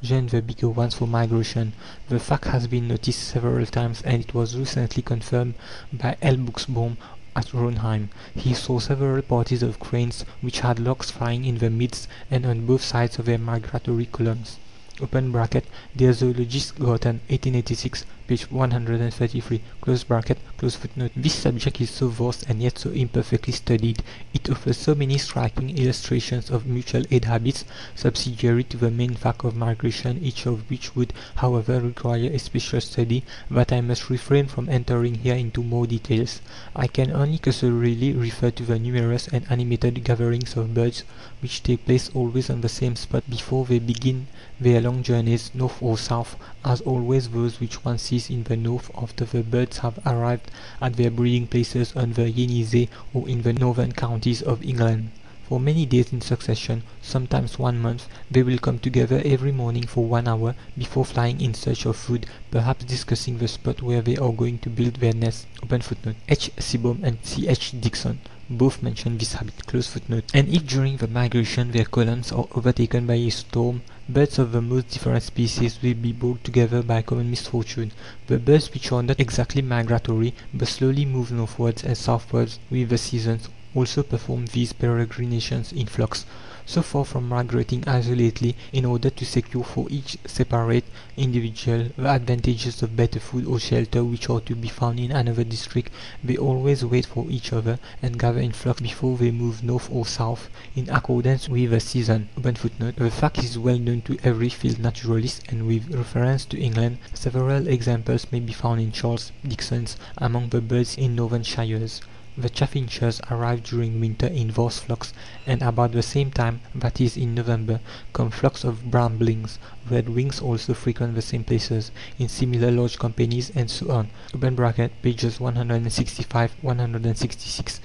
join the bigger ones for migration. The fact has been noticed several times, and it was recently confirmed by L. Buxbaum at Ronheim. He saw several parties of cranes which had larks flying in the midst and on both sides of their migratory columns. (Der Zoologist Garten, 1886, page 133). This subject is so vast and yet so imperfectly studied. It offers so many striking illustrations of mutual aid habits subsidiary to the main fact of migration, each of which would, however, require a special study, that I must refrain from entering here into more details. I can only cursorily refer to the numerous and animated gatherings of birds which take place always on the same spot before they begin their long journeys north or south, as always those which one sees in the north after the birds have arrived at their breeding places on the Yenisei or in the northern counties of England. For many days in succession, sometimes 1 month, they will come together every morning for 1 hour before flying in search of food, perhaps discussing the spot where they are going to build their nest. H. Seebohm and C. H. Dixon both mention this habit. And if during the migration their columns are overtaken by a storm, birds of the most different species will be brought together by common misfortune. The birds which are not exactly migratory, but slowly move northwards and southwards with the seasons, also perform these peregrinations in flocks, so far from migrating isolatedly in order to secure for each separate individual the advantages of better food or shelter which are to be found in another district. They always wait for each other and gather in flocks before they move north or south in accordance with the season. The fact is well known to every field naturalist, and with reference to England, several examples may be found in Charles Dixon's Among the Birds in Northern Shires. The chaffinches arrive during winter in vast flocks, and about the same time, that is in November, come flocks of bramblings. Redwings also frequent the same places, in similar large companies, and so on. Pages 165-166.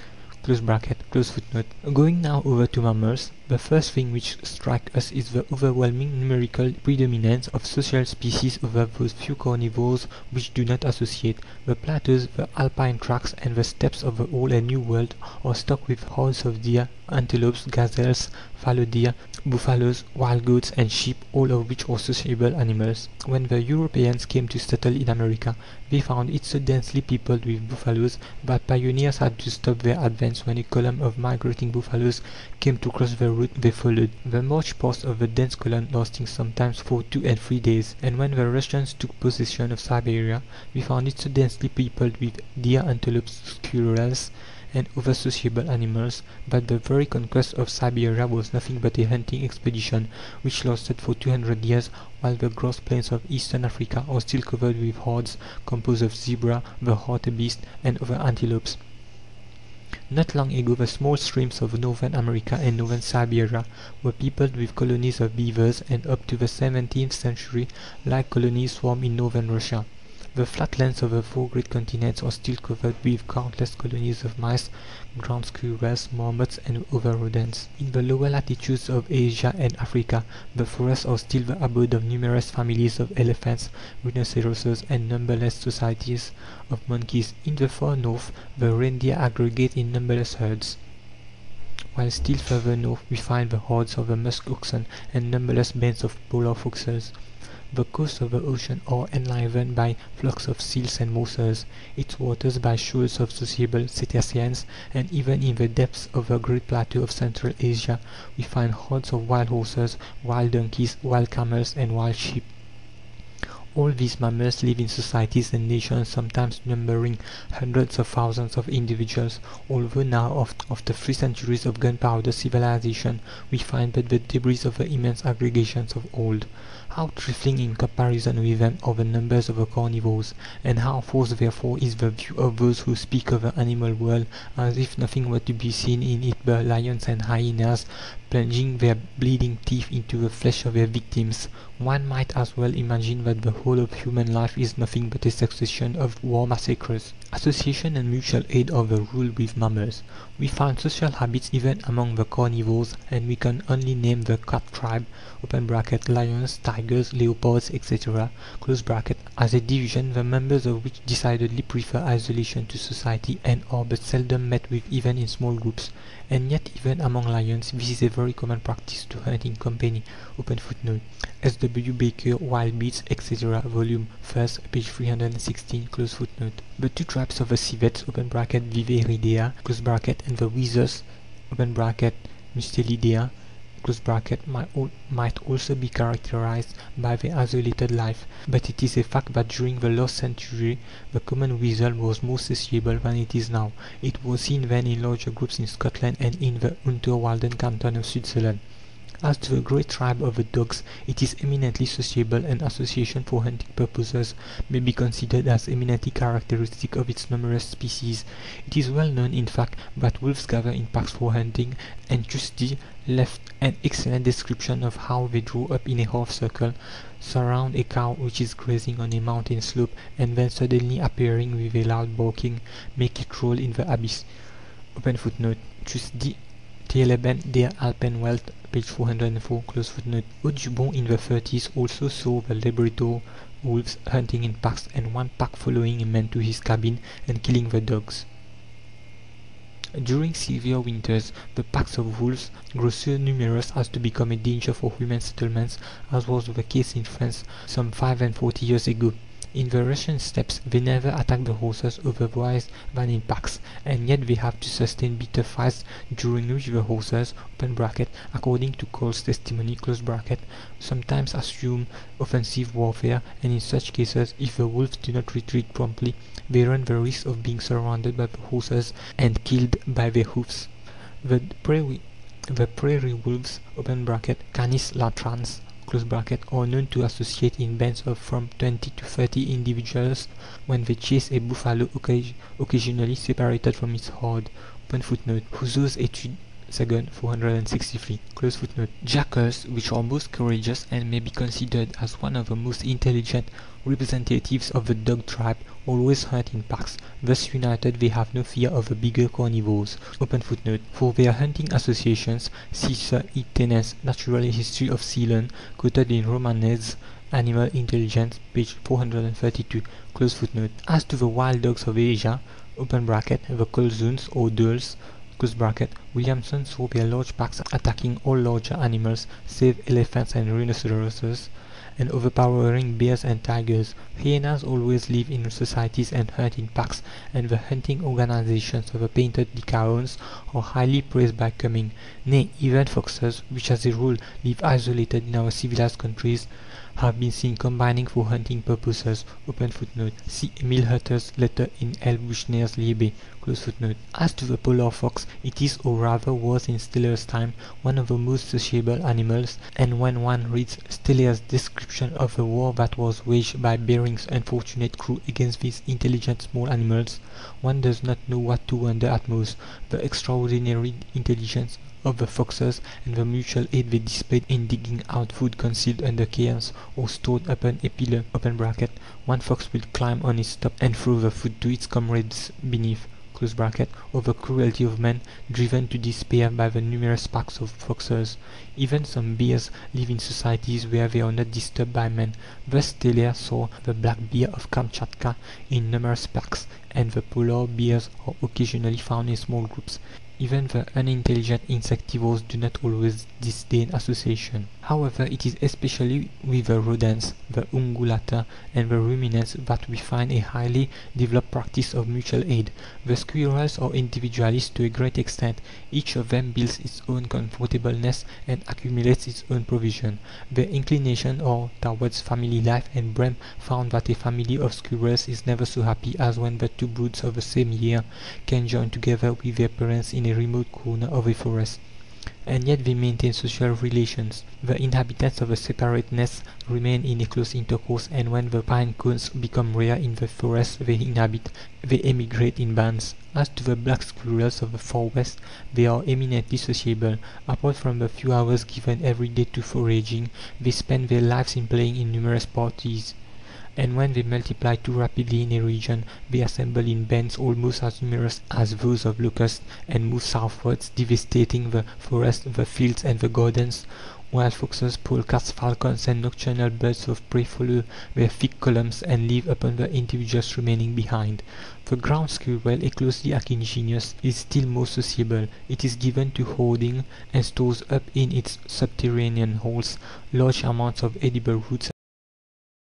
Going now over to mammals, the first thing which strikes us is the overwhelming numerical predominance of social species over those few carnivores which do not associate. The plateaus, the alpine tracts, and the steppes of the Old and New World are stocked with herds of deer, antelopes, gazelles, fallow deer, buffaloes, wild goats, and sheep, all of which are sociable animals. When the Europeans came to settle in America, they found it so densely peopled with buffaloes that pioneers had to stop their advance when a column of migrating buffaloes came to cross the route they followed. The march passed of the dense column lasting sometimes for 2 and 3 days, and when the Russians took possession of Siberia, we found it so densely peopled with deer, antelopes, squirrels, and other sociable animals, that the very conquest of Siberia was nothing but a hunting expedition which lasted for 200 years, while the grass plains of eastern Africa are still covered with herds composed of zebra, the hartebeest, and other antelopes. Not long ago the small streams of northern America and northern Siberia were peopled with colonies of beavers, and up to the 17th century like colonies swarmed in northern Russia. The flatlands of the 4 great continents are still covered with countless colonies of mice, ground squirrels, marmots, and other rodents. In the lower latitudes of Asia and Africa, the forests are still the abode of numerous families of elephants, rhinoceroses, and numberless societies of monkeys. In the far north, the reindeer aggregate in numberless herds, while still further north we find the herds of the musk oxen and numberless bands of polar foxes. The coasts of the ocean are enlivened by flocks of seals and morsels, its waters by shoals of sociable cetaceans, and even in the depths of the great plateau of Central Asia we find herds of wild horses, wild donkeys, wild camels, and wild sheep. All these mammals live in societies and nations, sometimes numbering hundreds of thousands of individuals, although now, after 3 centuries of gunpowder civilization, we find but the debris of the immense aggregations of old. How trifling in comparison with them are the numbers of the carnivores, and how false therefore is the view of those who speak of the animal world as if nothing were to be seen in it but lions and hyenas plunging their bleeding teeth into the flesh of their victims. One might as well imagine that the whole of human life is nothing but a succession of war massacres. Association and mutual aid are the rule with mammals. We find social habits even among the carnivores, and we can only name the cat tribe (lions, tigers, leopards, etc.) as a division, the members of which decidedly prefer isolation to society and are but seldom met with even in small groups. And yet even among lions this is a very common practice to hunt in company. S.W. Baker, Wild Beasts, etc. Volume 1st, page 316. The two tribes of the civets (Viverridea) and the weasels (Mustelidea) might also be characterized by their isolated life, but it is a fact that during the last century the common weasel was more sociable than it is now. It was seen then in larger groups in Scotland and in the Unterwalden canton of Switzerland. As to the great tribe of the dogs, it is eminently sociable, and association for hunting purposes may be considered as eminently characteristic of its numerous species. It is well known, in fact, that wolves gather in packs for hunting, and Trusty left an excellent description of how they draw up in a half circle, surround a cow which is grazing on a mountain slope, and then suddenly appearing with a loud barking, make it roll in the abyss. Trusty Teeleben der Alpenwelt, page 404. Audubon in the 30s also saw the Labrador wolves hunting in packs, and one pack following a man to his cabin and killing the dogs. During severe winters, the packs of wolves grow so numerous as to become a danger for human settlements, as was the case in France some 45 years ago. In the Russian steppes they never attack the horses otherwise than in packs, and yet they have to sustain bitter fights, during which the horses (according to Cole's testimony) sometimes assume offensive warfare, and in such cases, if the wolves do not retreat promptly, they run the risk of being surrounded by the horses and killed by their hoofs. The prairie wolves (Canis latrans) are known to associate in bands of from 20 to 30 individuals when they chase a buffalo occasionally separated from its herd. Rousseau's Études, second, 463. Jackals, which are most courageous and may be considered as one of the most intelligent representatives of the dog tribe, always hunt in packs. Thus united, they have no fear of the bigger carnivores. For their hunting associations, see Sir E. Tennant's Natural History of Ceylon, quoted in Romanet's Animal Intelligence, page 432. As to the wild dogs of Asia (the Colzoons or Dholes), Williamson saw their large packs attacking all larger animals, save elephants and rhinoceroses, and overpowering bears and tigers. Hyenas always live in societies and hunt in packs, and the hunting organizations of the painted lycaons are highly praised by Cumming. Nay, even foxes, which as a rule live isolated in our civilized countries, have been seen combining for hunting purposes. See Emil Hutter's letter in L. Buchner's Liebe. As to the polar fox, it is, or rather was in Stiller's time, one of the most sociable animals, and when one reads Stiller's description of the war that was waged by Bering's unfortunate crew against these intelligent small animals, one does not know what to wonder at most: the extraordinary intelligence of the foxes, and the mutual aid they displayed in digging out food concealed under cairns or stored upon a pillar (one fox will climb on its top and throw the food to its comrades beneath), or the cruelty of men, driven to despair by the numerous packs of foxes. Even some bears live in societies where they are not disturbed by men. Thus Taylor saw the black bear of Kamchatka in numerous packs, and the polar bears are occasionally found in small groups. Even the unintelligent insectivores do not always disdain association. However, it is especially with the rodents, the ungulata, and the ruminants that we find a highly developed practice of mutual aid. The squirrels are individualists to a great extent. Each of them builds its own comfortable nest and accumulates its own provision. Their inclination are towards family life, and Brehm found that a family of squirrels is never so happy as when the two broods of the same year can join together with their parents in a remote corner of a forest. And yet they maintain social relations. The inhabitants of the separate nests remain in a close intercourse, and when the pine cones become rare in the forests they inhabit, they emigrate in bands. As to the black squirrels of the Far West, they are eminently sociable. Apart from the few hours given every day to foraging, they spend their lives in playing in numerous parties, and when they multiply too rapidly in a region, they assemble in bands almost as numerous as those of locusts, and move southwards, devastating the forests, the fields, and the gardens while foxes, polecats, falcons, and nocturnal birds of prey follow their thick columns and live upon the individuals remaining behind. The ground squirrel, a closely akin genus, is still more sociable. It is given to hoarding, and stores up in its subterranean holes large amounts of edible roots